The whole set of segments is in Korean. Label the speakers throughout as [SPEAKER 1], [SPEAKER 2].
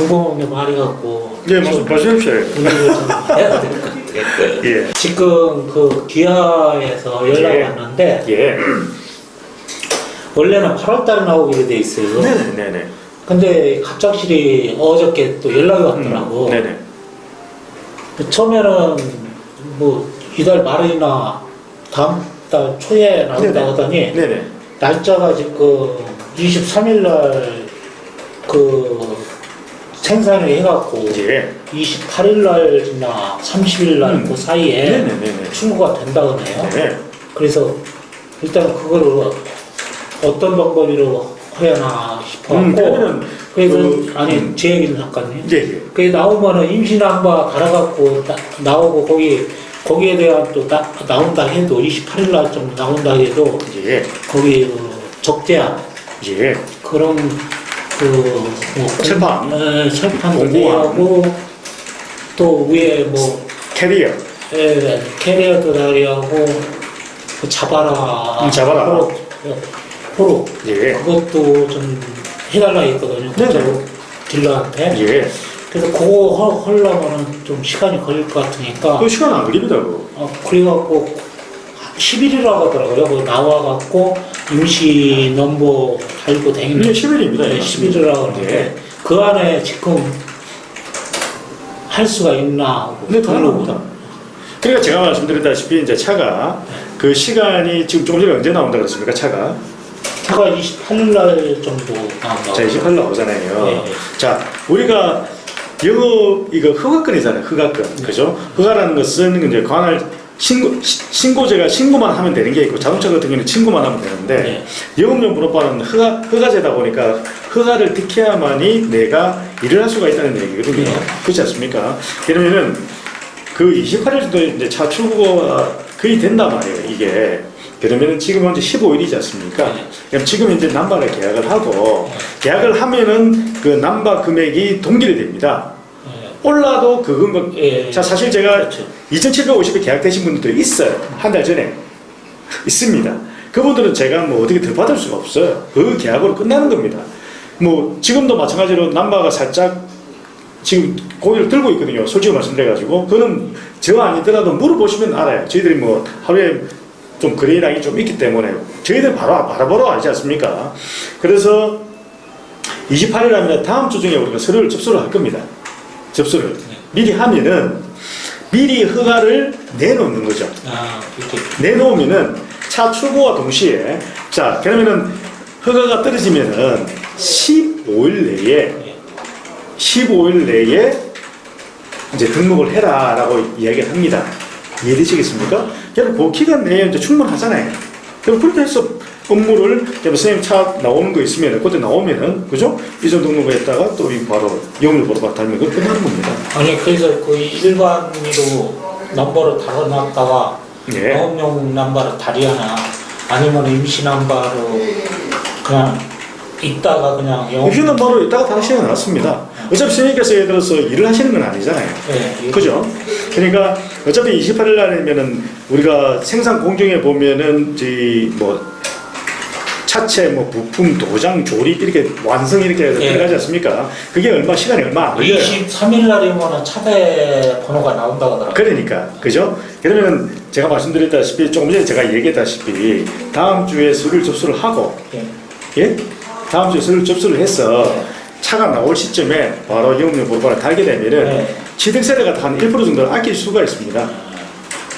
[SPEAKER 1] 무거운 게 많이 갖고.
[SPEAKER 2] 예, 말씀하십시오.
[SPEAKER 1] 운동을 좀 해야 될 것 같아요.
[SPEAKER 2] 예.
[SPEAKER 1] 지금 그 기아에서 연락이
[SPEAKER 2] 예.
[SPEAKER 1] 왔는데,
[SPEAKER 2] 예.
[SPEAKER 1] 원래는 8월달에 나오게 돼 있어요.
[SPEAKER 2] 네네.
[SPEAKER 1] 근데 갑작스레 어저께 또 연락이 왔더라고.
[SPEAKER 2] 네네.
[SPEAKER 1] 처음에는 뭐 이달 말이나 다음 달 초에 나온다
[SPEAKER 2] 네네.
[SPEAKER 1] 하더니
[SPEAKER 2] 네네.
[SPEAKER 1] 날짜가 지금 23일 날 그 생산을 해갖고
[SPEAKER 2] 예.
[SPEAKER 1] 28일 날이나 30일 날 그 사이에
[SPEAKER 2] 네네네.
[SPEAKER 1] 출고가 된다 그러네요.
[SPEAKER 2] 네.
[SPEAKER 1] 그래서 일단 그거를 어떤 방법으로 해야 싶어갖고
[SPEAKER 2] 그러면은
[SPEAKER 1] 그래서 아니 제 얘기는 잠깐요.
[SPEAKER 2] 예.
[SPEAKER 1] 그게 나오면은 임신한바 달아갖고 나오고 거기에 대한 또 나온다 해도 28일 날 좀 나온다 해도
[SPEAKER 2] 예.
[SPEAKER 1] 거기 적재한
[SPEAKER 2] 예.
[SPEAKER 1] 그런
[SPEAKER 2] 철판.
[SPEAKER 1] 철판
[SPEAKER 2] 공고함.
[SPEAKER 1] 대하고 또 위에 뭐
[SPEAKER 2] 캐리어.
[SPEAKER 1] 캐리어도 다리하고 그 잡아라.
[SPEAKER 2] 잡아라.
[SPEAKER 1] 호로.
[SPEAKER 2] 예.
[SPEAKER 1] 그것도 좀 해달라 했거든요.
[SPEAKER 2] 네네.
[SPEAKER 1] 딜러한테.
[SPEAKER 2] 예.
[SPEAKER 1] 그래서 그거 하려면은 좀 시간이 걸릴 것 같으니까.
[SPEAKER 2] 그 시간 안 걸립니다, 그거.
[SPEAKER 1] 그래갖고 11일이라고 하더라고요. 그 나와갖고 임시 넘버 달고 다니는.
[SPEAKER 2] 예, 10일입니다.
[SPEAKER 1] 네, 11일이라고 하는데
[SPEAKER 2] 예.
[SPEAKER 1] 그 안에 지금 할 수가 있나.
[SPEAKER 2] 네, 가능합니다. 그러니까 제가 말씀드렸다시피 이제 차가 그 시간이 지금 조금 전에 언제 나온다 그랬습니까, 차가?
[SPEAKER 1] 차가 28일 날 정도 나온다고.
[SPEAKER 2] 자, 28일 나오잖아요.
[SPEAKER 1] 네.
[SPEAKER 2] 자, 우리가 영업 이거 허가권이잖아요. 허가권. 그죠? 허가라는 것은 이제 관할 신고제가 신고만 하면 되는 게 있고 자동차 같은 경우는 신고만 하면 되는데
[SPEAKER 1] 네.
[SPEAKER 2] 영업용 번호판은 허가제다 보니까 허가를 득해야만이 내가 일을 할 수가 있다는 얘기거든요.
[SPEAKER 1] 네.
[SPEAKER 2] 그렇지 않습니까? 그러면은 그 28일 정도 이제 차 출고가 거의 된단 말이에요. 이게. 그러면은 지금 현재 15일이지 않습니까?
[SPEAKER 1] 네.
[SPEAKER 2] 그럼 지금 이제 남바를 계약을 하고 계약을 하면은 그 남바 금액이 동결이 됩니다.
[SPEAKER 1] 네.
[SPEAKER 2] 올라도 그 금액.
[SPEAKER 1] 예.
[SPEAKER 2] 자, 사실 제가
[SPEAKER 1] 그렇죠.
[SPEAKER 2] 2,750에 계약되신 분들도 있어요. 한 달 전에 있습니다. 그분들은 제가 뭐 어떻게 더 받을 수가 없어요. 그 계약으로 끝나는 겁니다. 뭐 지금도 마찬가지로 남바가 살짝 지금 고기를 들고 있거든요. 솔직히 말씀드려가지고 그거는 저 아니더라도 물어보시면 알아요. 저희들이 뭐 하루에 좀 거래량이 좀 있기 때문에 저희들 바로 알지 않습니까? 그래서 28일 하면 다음 주 중에 우리가 서류를 접수를 할 겁니다. 접수를 미리 하면은 미리 허가를 내놓는 거죠.
[SPEAKER 1] 이렇게.
[SPEAKER 2] 내놓으면은 차 출고와 동시에 자 그러면은 허가가 떨어지면은 15일 내에 이제 등록을 해라라고 이야기를 합니다. 이해되시겠습니까? 그럼 그 기간 내에 이제 충분하잖아요. 그럼 그렇게 해서 업무를 선생님 차 나오는 거 있으면 그때 나오면은 그죠? 이전 등록했다가 또 바로 영업을 보러 달면 그 끝나는 겁니다.
[SPEAKER 1] 아니 그래서 그 일반으로 넘버를 달아놨다가
[SPEAKER 2] 예.
[SPEAKER 1] 영업용 넘버를 달이하나 아니면 임시 넘버로 그냥 있다가 그냥
[SPEAKER 2] 휴는 바로 이따가 다시는 나왔습니다. 어차피 선생님께서 예를 들어서 일을 하시는 건 아니잖아요.
[SPEAKER 1] 네.
[SPEAKER 2] 그죠? 그러니까 어차피 28일 날이면은 우리가 생산 공정에 보면은 저희 뭐 차체 뭐 부품 도장 조립 이렇게 완성 이렇게
[SPEAKER 1] 예.
[SPEAKER 2] 들어가지 않습니까? 그게 시간이 얼마 안 걸려요.
[SPEAKER 1] 23일 날이면 차대 번호가 나온다고 하더라고요.
[SPEAKER 2] 그러니까 그죠? 그러면은 제가 말씀드렸다시피 조금 전에 제가 얘기했다시피 다음 주에 서류를 접수를 하고
[SPEAKER 1] 예.
[SPEAKER 2] 예? 다음 주에 서류를 접수를 해서 차가 나올 시점에 바로 영업용 번호판을 달게 되면은
[SPEAKER 1] 네.
[SPEAKER 2] 취득세대가 한 1% 정도를 아낄 수가 있습니다.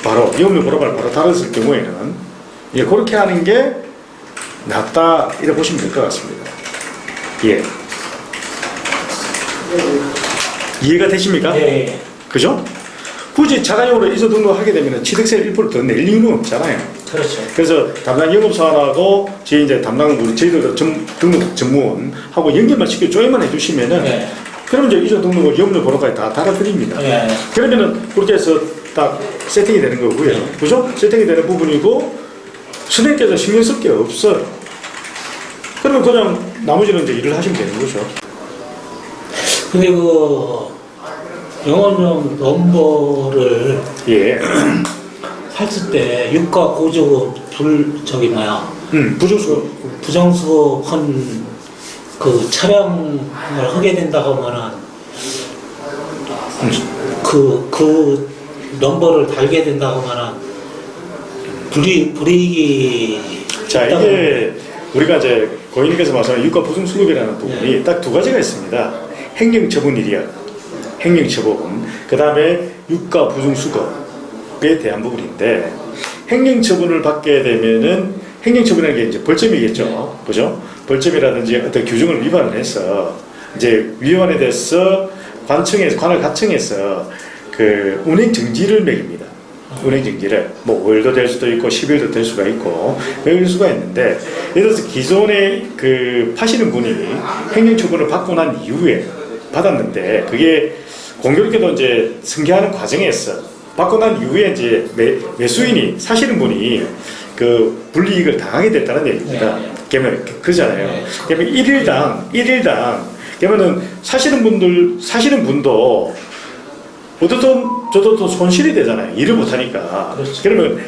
[SPEAKER 2] 바로 영업용 번호판을 바로 달았을 경우에는 예, 그렇게 하는 게 낫다 이렇게 보시면 될 것 같습니다. 예. 이해가 되십니까?
[SPEAKER 1] 예.
[SPEAKER 2] 그죠? 굳이 자가용으로 이전 등록하게 되면 취득세를 1% 더 낼 이유는 없잖아요.
[SPEAKER 1] 그렇죠.
[SPEAKER 2] 그래서 담당 영업사원하고 저희 이제 저희들 등록 전문하고 연결만 시켜 조회만 해주시면은
[SPEAKER 1] 네.
[SPEAKER 2] 그러면 이제 이전 등록을 영업용 번호까지 다 달아드립니다.
[SPEAKER 1] 예.
[SPEAKER 2] 그러면은 그렇게 해서 딱 세팅이 되는 거고요. 그죠? 세팅이 되는 부분이고 선생님께서 신경 쓸 게 없어요. 그러면 그냥 나머지는 이제 일을 하시면 되는 거죠.
[SPEAKER 1] 근데 그 영업용 넘버를
[SPEAKER 2] 예.
[SPEAKER 1] 했을 때 유가 고조 부정수급한 그 차량을 하게 된다고 하면은 그 넘버를 달게 된다고 하면 불이익이
[SPEAKER 2] 자,
[SPEAKER 1] 있다고
[SPEAKER 2] 이게 우리가 이제 고객님께서 말씀하신 유가 보증 수급이라는 부분이 딱 두 가지가 있습니다. 행정처분일이야. 행정처분. 그 다음에 유가 보증 수급에 대한 부분인데, 행정처분을 받게 되면은 행정처분이라는 게 이제 벌점이겠죠. 그죠? 벌점이라든지 어떤 규정을 위반을 해서 이제 위반에 대해서 관할 가청에서 그 운행 정지를 매깁니다. 운행 정지를 뭐 5일도 될 수도 있고 10일도 될 수가 있고 매길 수가 있는데, 예를 들어서 기존에 그 파시는 분이 행정처분을 받고 난 이후에 받았는데, 그게 공교롭게도 이제 승계하는 과정에서 받고 난 이후에 이제 매수인이 사시는 분이 그 불이익을 당하게 됐다는 얘기입니다. 그러면 그러잖아요. 그러면 일일당 그러면은 사시는 분도 어떻든 저도 또 손실이 되잖아요. 일을 못하니까.
[SPEAKER 1] 그렇죠.
[SPEAKER 2] 그러면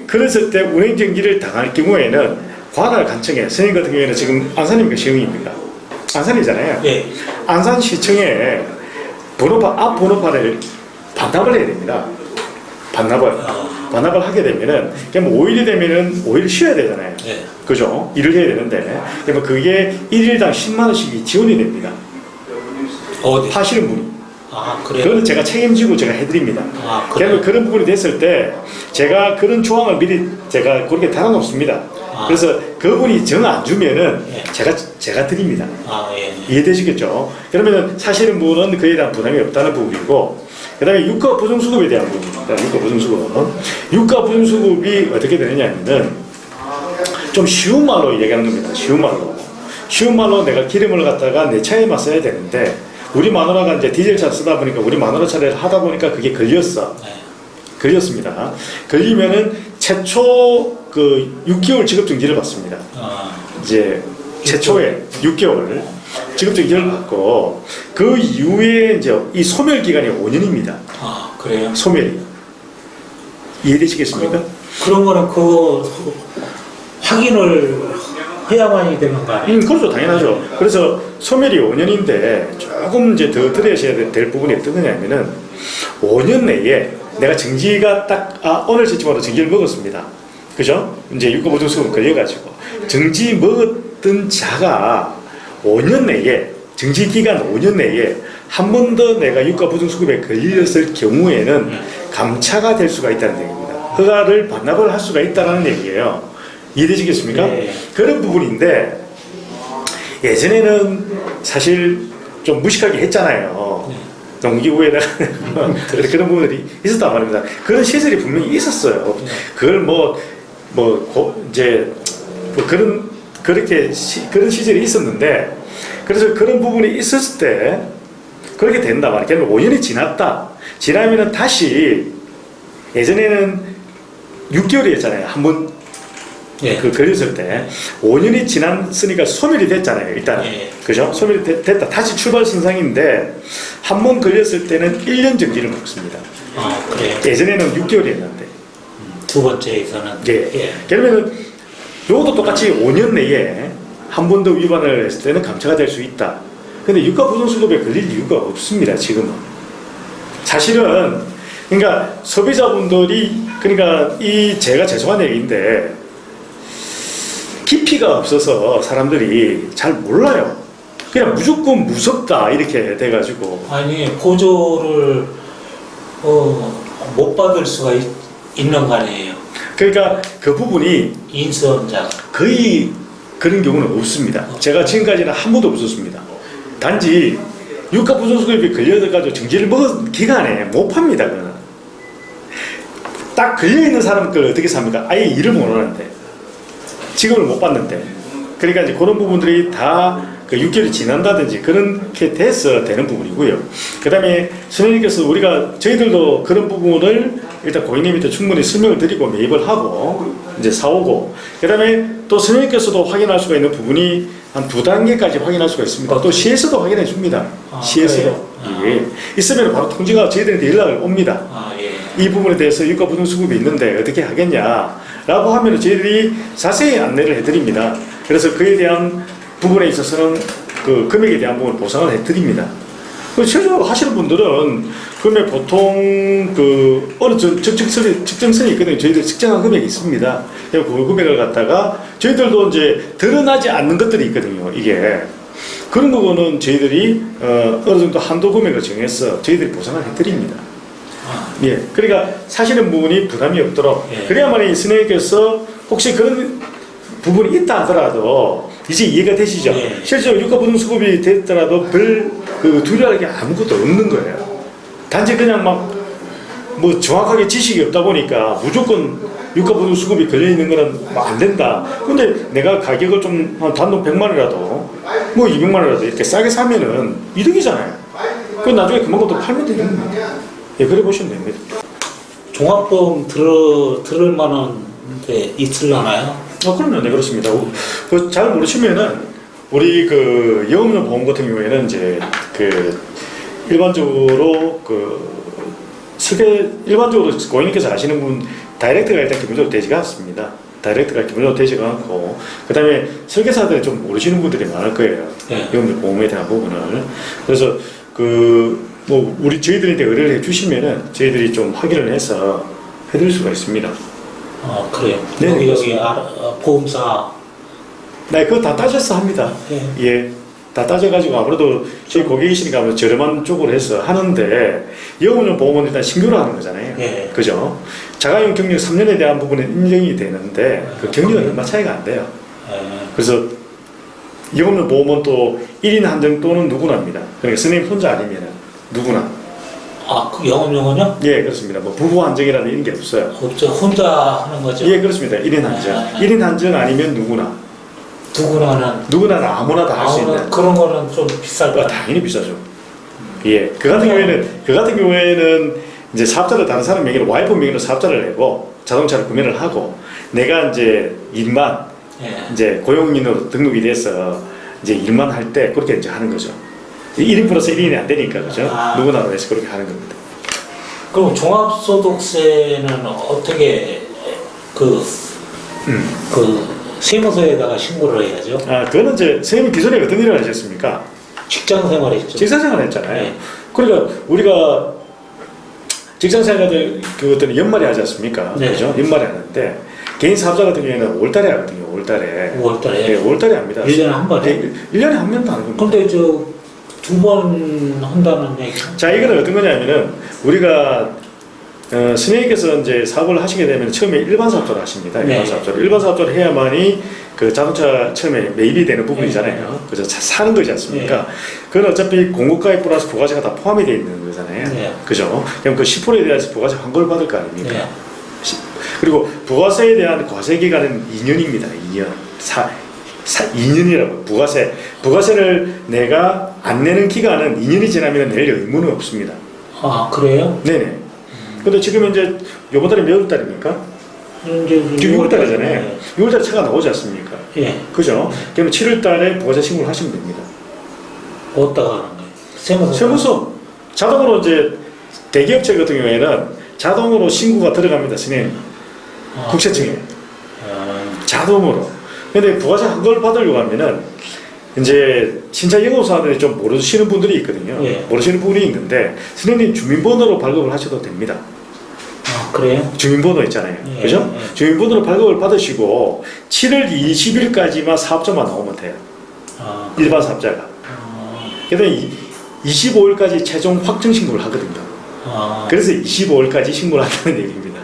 [SPEAKER 2] 그랬을 때 운행정지를 당할 경우에는 관할 간청에, 선생님 같은 경우에는 지금 안산입니까 시흥입니까? 안산이잖아요.
[SPEAKER 1] 예.
[SPEAKER 2] 안산시청에 앞 번호판을 반납을 해야 됩니다. 반납을 하게 되면은, 그럼 5일이 되면은 5일 쉬어야 되잖아요.
[SPEAKER 1] 예.
[SPEAKER 2] 그죠? 일을 해야 되는데, 그러면 그게 일일당 10만 원씩이 지원이 됩니다.
[SPEAKER 1] 어디?
[SPEAKER 2] 하시는 분이.
[SPEAKER 1] 아, 그래요?
[SPEAKER 2] 그건 제가 책임지고 제가 해드립니다.
[SPEAKER 1] 아, 그래요?
[SPEAKER 2] 그러면 그런 부분이 됐을 때 제가 그런 조항을 미리 제가 그렇게 달아놓습니다.
[SPEAKER 1] 아.
[SPEAKER 2] 그래서 그분이 정 안 주면은
[SPEAKER 1] 예.
[SPEAKER 2] 제가 드립니다.
[SPEAKER 1] 아, 예.
[SPEAKER 2] 이해되시겠죠? 그러면은 사시는 분은 그에 대한 부담이 없다는 부분이고, 그 다음에 유가 보증수급에 대한 부분입니다. 유가 보증수급. 유가 보증수급이 어떻게 되느냐면은 좀 쉬운 말로 얘기하는 겁니다. 쉬운 말로 내가 기름을 갖다가 내 차에만 써야 되는데, 우리 마누라가 이제 디젤차 쓰다 보니까 우리 마누라 차를 하다 보니까 그게 걸렸어.
[SPEAKER 1] 네.
[SPEAKER 2] 걸렸습니다. 걸리면은 최초 그 6개월 지급정지를 받습니다.
[SPEAKER 1] 아,
[SPEAKER 2] 이제 최초에 6개월 지급정지를 받고, 그 이후에 이제 이 소멸 기간이 5년입니다.
[SPEAKER 1] 아, 그래요?
[SPEAKER 2] 소멸이. 이해되시겠습니까?
[SPEAKER 1] 그런 거는 그거 확인을 해야만이 되는 거 아니에요?
[SPEAKER 2] 그렇죠. 당연하죠. 그래서 소멸이 5년인데 조금 이제 더 들으셔야 될 부분이 어떤 거냐면은 5년 내에 내가 정지가 오늘 제침으로 정지를 먹었습니다. 그죠? 이제 유가보증수급 걸려가지고 정지 먹었던 자가 5년 내에, 정지 기간 5년 내에 한 번 더 내가 유가보증수급에 걸렸을 경우에는 감차가 될 수가 있다는 얘기입니다. 허가를 반납을 할 수가 있다는 얘기예요. 이해되시겠습니까?
[SPEAKER 1] 네.
[SPEAKER 2] 그런 부분인데, 예전에는 사실 좀 무식하게 했잖아요. 농기구에다가 그런 부분들이 있었단 말입니다. 그런 시설이 분명히 있었어요. 그걸 그런 시절이 있었는데, 그래서 그런 부분이 있었을 때 그렇게 된다 말이에요. 그러면 5년이 지나면은 다시, 예전에는 6개월이었잖아요. 한번
[SPEAKER 1] 예.
[SPEAKER 2] 걸렸을 때 5년이 지났으니까 소멸이 됐잖아요. 일단은.
[SPEAKER 1] 예.
[SPEAKER 2] 그죠? 소멸이 됐다. 다시 출발 선상인데, 한 번 걸렸을 때는 1년 정지를 먹습니다.
[SPEAKER 1] 아, 그래요?
[SPEAKER 2] 예전에는 6개월이었는데.
[SPEAKER 1] 두 번째에서는.
[SPEAKER 2] 예. 그러면은 요것도 똑같이 5년 내에 한 번 더 위반을 했을 때는 감차가 될 수 있다. 근데 유가보증수급에 걸릴 이유가 없습니다. 지금은. 사실은, 그러니까 소비자분들이, 그러니까 제가 죄송한 얘기인데, 깊이가 없어서 사람들이 잘 몰라요. 그냥 무조건 무섭다 이렇게 돼가지고.
[SPEAKER 1] 아니, 보조를 못 받을 수가 있는 거 아니에요?
[SPEAKER 2] 그러니까 그 부분이
[SPEAKER 1] 인수원자가.
[SPEAKER 2] 거의 그런 경우는 없습니다. 제가 지금까지는 한 번도 없었습니다. 단지 유가보증수급이 걸려가지고 정지를 먹은 기간에 못 팝니다. 그거는. 딱 걸려있는 사람 걸 어떻게 삽니까? 아예 일을 못 하는데, 지급을 못 받는데. 그러니까 이제 그런 부분들이 다 그 6개월이 지난다든지 그렇게 돼서 되는 부분이고요. 그 다음에 선생님께서 저희들도 그런 부분을 일단 고객님한테 충분히 설명을 드리고 매입을 하고 이제 사오고, 그 다음에 또 선생님께서도 확인할 수가 있는 부분이 한 2단계까지 확인할 수가 있습니다. 또 시에서도 확인해 줍니다. 시에서도. 예. 있으면 바로 통지가 저희들한테 연락을 옵니다.
[SPEAKER 1] 아, 예.
[SPEAKER 2] 이 부분에 대해서 유가보증수급이 있는데 어떻게 하겠냐라고 하면 저희들이 자세히 안내를 해드립니다. 그래서 그에 대한 부분에 있어서는 그 금액에 대한 부분을 보상을 해드립니다. 실제로 하시는 분들은 금액 보통 그 어느 측정선이 있거든요. 저희들 측정한 금액이 있습니다. 그 금액을 갖다가 저희들도 이제 드러나지 않는 것들이 있거든요. 이게 그런 거는 저희들이 어느 정도 한도 금액을 정해서 저희들이 보상을 해드립니다. 예, 그러니까 사시는 부분이 부담이 없도록
[SPEAKER 1] 예.
[SPEAKER 2] 그래야만 이 선생님께서 혹시 그런 부분이 있다 하더라도 이제 이해가 되시죠?
[SPEAKER 1] 예.
[SPEAKER 2] 실제로 유가부등수급이 됐더라도 별 두려워할 게 아무것도 없는 거예요. 단지 그냥 막 뭐 정확하게 지식이 없다 보니까 무조건 유가부등수급이 걸려 있는 거는 안 된다. 근데 내가 가격을 좀 한 단돈 100만 원이라도 뭐 200만 원이라도 이렇게 싸게 사면은 이득이잖아요. 그 나중에 그만큼 더 팔면 되는 거예요. 예, 그래 보시면 됩니다.
[SPEAKER 1] 종합보험 들을 만한 게 있을라나요?
[SPEAKER 2] 그럼요, 네, 그렇습니다. 잘 모르시면은 우리 그 영업용 보험 같은 경우에는 이제 그 일반적으로 일반적으로 고객님께서 아시는 분 다이렉트가 일단 기본적으로 되지가 않습니다. 다이렉트가 기본적으로 되지가 않고 그 다음에 설계사들이 좀 모르시는 분들이 많을 거예요.
[SPEAKER 1] 네.
[SPEAKER 2] 영업용 보험에 대한 부분을. 그래서 뭐 저희들한테 의뢰를 해주시면은 저희들이 좀 확인을 해서 해드릴 수가 있습니다.
[SPEAKER 1] 그래요.
[SPEAKER 2] 네,
[SPEAKER 1] 여기 보험사.
[SPEAKER 2] 네, 그거 다 따져서 합니다.
[SPEAKER 1] 예.
[SPEAKER 2] 예. 다 따져가지고 아무래도 저희 고객이시니까 아무래도 저렴한 쪽으로 해서 하는데 영업용 보험은 일단 신규로 하는 거잖아요.
[SPEAKER 1] 예.
[SPEAKER 2] 그죠? 자가용 경력 3년에 대한 부분은 인정이 되는데 그 경력은 얼마 차이가 안 돼요.
[SPEAKER 1] 예.
[SPEAKER 2] 그래서 영업용 보험은 또 1인 한정 또는 누구나입니다. 그러니까 선생님 혼자 아니면 누구나.
[SPEAKER 1] 그 영업용은요?
[SPEAKER 2] 예, 그렇습니다. 뭐 부부 한정이라는 이런 게 없어요.
[SPEAKER 1] 없죠. 혼자 하는 거죠.
[SPEAKER 2] 예, 그렇습니다. 1인 한정. 1인 한정 아니면 누구나. 누구나 아무나 다 할 수 있는.
[SPEAKER 1] 그런 거는 좀 비쌀 것 같아요.
[SPEAKER 2] 당연히 비싸죠. 예, 그 같은 경우에는 이제 사업자를 다른 사람 명의로 와이프 명의로 사업자를 내고 자동차를 구매를 하고 내가 이제 일만
[SPEAKER 1] 예.
[SPEAKER 2] 이제 고용인으로 등록이 돼서 이제 일만 할 때 그렇게 이제 하는 거죠. 1인 플러스 1인이 안 되니까 그죠? 누구나 해서 그렇게 하는 겁니다.
[SPEAKER 1] 그럼 종합소득세는 어떻게 세무서에다가 신고를 해야죠?
[SPEAKER 2] 그거는 이제 선생님 기존에 어떤 일을 하셨습니까?
[SPEAKER 1] 직장 생활했죠.
[SPEAKER 2] 직장 생활 했잖아요.
[SPEAKER 1] 네.
[SPEAKER 2] 그러니까 우리가 직장 생활을 그것들은 연말에 하지 않습니까?
[SPEAKER 1] 네.
[SPEAKER 2] 그죠? 연말에 하는데 개인 사업자 같은 경우에는 5월달에 하거든요. 5월달에.
[SPEAKER 1] 5월달에.
[SPEAKER 2] 네, 5월달에 합니다.
[SPEAKER 1] 1년에 한 번에?
[SPEAKER 2] 1년에 한 번도 하는 겁니다.
[SPEAKER 1] 근데 2번 한다는 얘기죠?
[SPEAKER 2] 자, 이거는 어떤 거냐면은 우리가 선생님께서 이제 사업을 하시게 되면 처음에 일반 사업자를 하십니다.
[SPEAKER 1] 네.
[SPEAKER 2] 일반 사업자를 해야만이 그 자동차 처음에 매입이 되는 부분이잖아요. 그죠? 사는 거지 않습니까? 그건 어차피 공급가액 플러스 부가세가 다 포함이 되어 있는 거잖아요.
[SPEAKER 1] 네.
[SPEAKER 2] 그죠? 그럼 그 10%에 대해서 부가세 환급을 받을 거 아닙니까?
[SPEAKER 1] 네.
[SPEAKER 2] 그리고 부가세에 대한 과세 기간은 2년입니다. 2년. 2년이라고. 부가세를 내가 안 내는 기간은 2년이 지나면 낼 의무는 없습니다.
[SPEAKER 1] 그래요?
[SPEAKER 2] 네네. 근데 지금 이제 요번 달이 몇 월 달입니까? 지금 6월 달이잖아요.
[SPEAKER 1] 네.
[SPEAKER 2] 6월 달에 차가 나오지 않습니까?
[SPEAKER 1] 예.
[SPEAKER 2] 그죠? 그러면 7월 달에 부가세 신고를 하시면 됩니다.
[SPEAKER 1] 어디다가 하는 거예요? 세무서.
[SPEAKER 2] 세무서. 자동으로 이제 대기업체 같은 경우에는 자동으로 신고가 들어갑니다. 선생님. 국세청에. 자동으로. 근데 부가세 환급을 받으려고 하면은 이제 신차 영업사원들이 좀 모르시는 분들이 있거든요.
[SPEAKER 1] 예.
[SPEAKER 2] 모르시는 분이 있는데 선생님 주민번호로 발급을 하셔도 됩니다.
[SPEAKER 1] 그래요?
[SPEAKER 2] 주민번호 있잖아요.
[SPEAKER 1] 예.
[SPEAKER 2] 그죠?
[SPEAKER 1] 예.
[SPEAKER 2] 주민번호로 발급을 받으시고 7월 20일까지만 사업자만 나오면 돼요. 일반 사업자가. 그다음에 25일까지 최종 확정 신고를 하거든요. 그래서 25일까지 신고를 한다는 얘기입니다.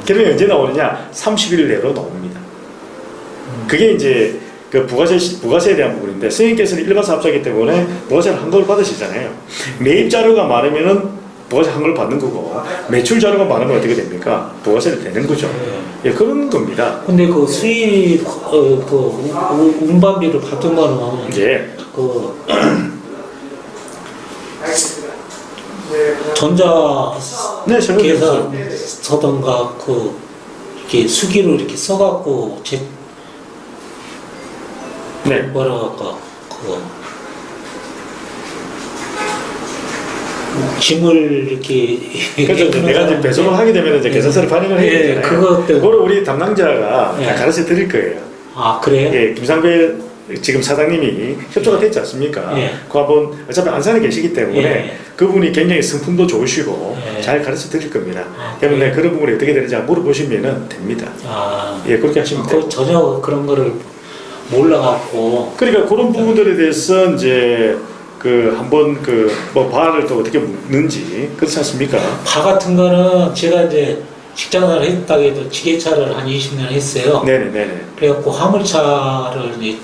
[SPEAKER 2] 그러면 언제 나오느냐? 30일 내로 나옵니다. 그게 이제 그 부가세에 대한 부분인데 선생님께서는 일반 사업자이기 때문에 부가세를 환급을 받으시잖아요. 매입 자료가 많으면은 부가세 환급을 받는 거고 매출 자료가 많으면 어떻게 됩니까? 부가세를 내는 거죠. 예, 그런 겁니다.
[SPEAKER 1] 근데 그 수입 운반비를 받으면은
[SPEAKER 2] 예.
[SPEAKER 1] 전자
[SPEAKER 2] 네, 저는
[SPEAKER 1] 계산서던가 이렇게 수기로 이렇게 써갖고
[SPEAKER 2] 네.
[SPEAKER 1] 뭐라 할까 짐을 이렇게
[SPEAKER 2] 그렇죠. 내가 이제 배송을 하게 되면 이제 계산서를 발행을 해야 되잖아요.
[SPEAKER 1] 그것 때문에.
[SPEAKER 2] 그걸 우리 담당자가
[SPEAKER 1] 예.
[SPEAKER 2] 다 가르쳐 드릴 거예요.
[SPEAKER 1] 그래요?
[SPEAKER 2] 예, 김상배 지금 사장님이 협조가 됐지 않습니까?
[SPEAKER 1] 예.
[SPEAKER 2] 그 한번 어차피 안산에 계시기 때문에
[SPEAKER 1] 예.
[SPEAKER 2] 그분이 굉장히 성품도 좋으시고
[SPEAKER 1] 예.
[SPEAKER 2] 잘 가르쳐 드릴 겁니다.
[SPEAKER 1] 아,
[SPEAKER 2] 때문에
[SPEAKER 1] 예.
[SPEAKER 2] 그런 부분이 어떻게 되는지 물어보시면 됩니다.
[SPEAKER 1] 아,
[SPEAKER 2] 예, 그렇게 하시면 돼요.
[SPEAKER 1] 전혀 그런 거를 몰라갖고
[SPEAKER 2] 그러니까 그런 부분들에 대해서 이제 그 한번 그 뭐 발을 또 어떻게 묶는지 그렇지 않습니까?
[SPEAKER 1] 바 같은 거는 제가 이제 직장을 했다고 해도 지게차를 한 20년 했어요.
[SPEAKER 2] 네네네네.
[SPEAKER 1] 그래갖고 화물차를 이제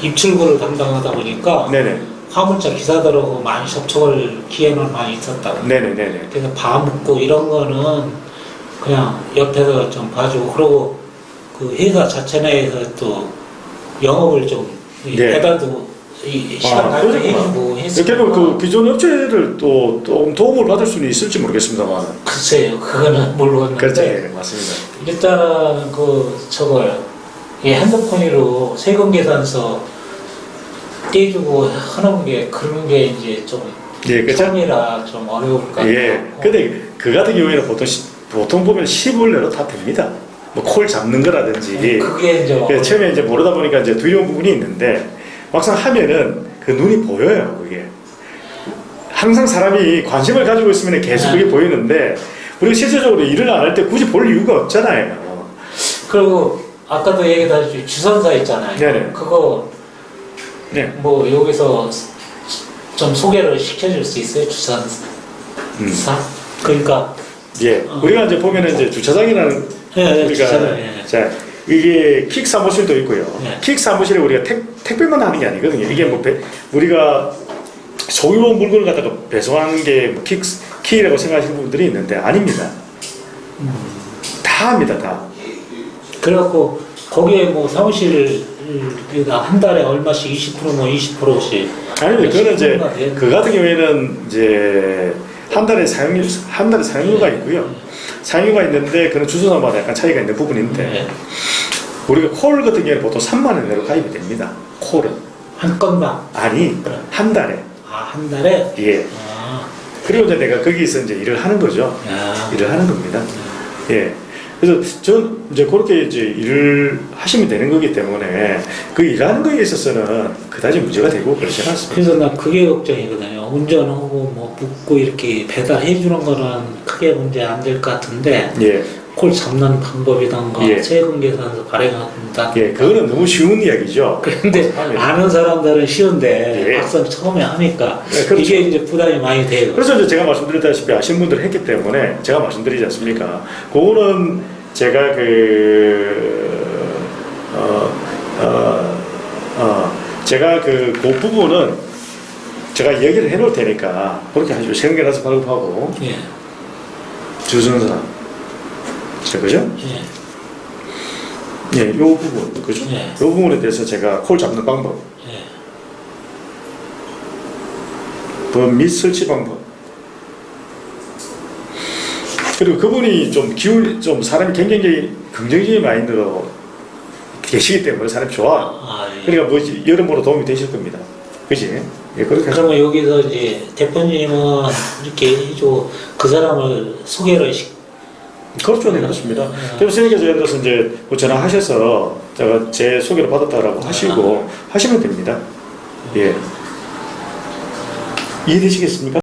[SPEAKER 1] 입출구를 담당하다 보니까
[SPEAKER 2] 네네.
[SPEAKER 1] 화물차 기사들하고 많이 접촉할 기회는 많이 있었다고.
[SPEAKER 2] 네네네네.
[SPEAKER 1] 그래서 바 묶고 이런 거는 그냥 옆에서 좀 봐주고, 그러고 그 회사 자체 내에서 또 영업을 좀
[SPEAKER 2] 네.
[SPEAKER 1] 배달도 시간 날 때 해주고
[SPEAKER 2] 결국 그
[SPEAKER 1] 했으니까
[SPEAKER 2] 기존 업체를 또 도움을 받을 수는 있을지 모르겠습니다만.
[SPEAKER 1] 글쎄요, 그거는 모르겠는데
[SPEAKER 2] 그렇죠. 예, 맞습니다.
[SPEAKER 1] 일단은 그 저걸 이 핸드폰으로 세금 계산서 떼주고 하는 게 그런 게 이제 좀
[SPEAKER 2] 예, 그렇죠.
[SPEAKER 1] 처음이라 좀 어려울 것 같아요.
[SPEAKER 2] 예. 근데 그 같은 경우에는 보통 보면 10을 내로 다 됩니다. 뭐 콜 잡는 거라든지.
[SPEAKER 1] 그게 이제
[SPEAKER 2] 예, 처음에 이제 모르다 보니까 이제 두려운 부분이 있는데 막상 하면은 그 눈이 보여요, 그게. 항상 사람이 관심을 가지고 있으면 계속 그게 보이는데 우리가 실질적으로 일을 안 할 때 굳이 볼 이유가 없잖아요.
[SPEAKER 1] 그리고 아까도 얘기했다시피 주선사 있잖아요.
[SPEAKER 2] 네네.
[SPEAKER 1] 그거
[SPEAKER 2] 네.
[SPEAKER 1] 뭐 여기서 좀 소개를 시켜줄 수 있어요, 주선사? 그러니까
[SPEAKER 2] 예. 우리가 이제 보면은 이제 주차장이라는
[SPEAKER 1] 예,
[SPEAKER 2] 우리가
[SPEAKER 1] 주차장, 예.
[SPEAKER 2] 자 이게 킥 사무실도 있고요.
[SPEAKER 1] 네.
[SPEAKER 2] 킥 사무실에 우리가 택배만 하는 게 아니거든요. 이게 뭐 우리가 소유 물건을 갖다가 배송하는 게뭐 킥이라고 생각하시는 분들이 있는데 아닙니다. 다 합니다, 다.
[SPEAKER 1] 그래갖고 거기에 뭐 사무실 한 달에 얼마씩 20%뭐 20%씩
[SPEAKER 2] 아니, 그거는 이제 그 같은 경우에는 이제 한 달에 사용료가 있고요. 사용료가 있는데 그는 주소사마다 약간 차이가 있는 부분인데
[SPEAKER 1] 네.
[SPEAKER 2] 우리가 콜 같은 경우에는 보통 3만 원 내로 가입이 됩니다. 콜은
[SPEAKER 1] 한 건당
[SPEAKER 2] 아니 한 달에.
[SPEAKER 1] 한 달에
[SPEAKER 2] 예. 그리고 이제 내가 거기서 이제 일을 하는 거죠. 일을 하는 겁니다. 예. 그래서 전 이제 그렇게 이제 일을 하시면 되는 거기 때문에 그 일하는 거에 있어서는 그다지 문제가 되고 그렇지 않습니다.
[SPEAKER 1] 그래서 나 그게 걱정이거든요. 운전하고 뭐 묻고 이렇게 배달해 주는 거는 크게 문제 안 될 것 같은데
[SPEAKER 2] 예.
[SPEAKER 1] 콜 잡는 방법이던가
[SPEAKER 2] 예.
[SPEAKER 1] 세금 계산서 발행한다.
[SPEAKER 2] 예, 그거는 너무 쉬운 이야기죠.
[SPEAKER 1] 그런데 아는 사람들은 쉬운데
[SPEAKER 2] 예.
[SPEAKER 1] 막상 처음에 하니까
[SPEAKER 2] 네, 그렇죠.
[SPEAKER 1] 이게 이제 부담이 많이 돼요.
[SPEAKER 2] 그래서 이제 제가 말씀드렸다시피 아시는 분들 했기 때문에 제가 말씀드리지 않습니까? 그거는 제가 제가 그 부분은 제가 얘기를 해놓을 테니까 그렇게 하시고 세금계산서 발급하고
[SPEAKER 1] 예.
[SPEAKER 2] 주선사 그죠?
[SPEAKER 1] 예.
[SPEAKER 2] 예, 요 부분 그죠?
[SPEAKER 1] 예.
[SPEAKER 2] 요 부분에 대해서 제가 콜 잡는 방법,
[SPEAKER 1] 예.
[SPEAKER 2] 법 및 설치 방법. 그리고 그분이 좀 사람이 굉장히 긍정적인 마인드로 계시기 때문에 사람이 좋아.
[SPEAKER 1] 예.
[SPEAKER 2] 그러니까 뭐 여러모로 도움이 되실 겁니다. 그지? 예, 그렇게 하죠.
[SPEAKER 1] 그러면 여기서 이제 대표님은 이렇게 해주고 그 사람을 소개를
[SPEAKER 2] 그렇죠, 네, 그렇습니다. 그래서 선생님께서 예를 들어서 이제 뭐 전화하셔서 제가 제 소개를 받았다라고 하시고 하시면 됩니다. 예. 이해되시겠습니까?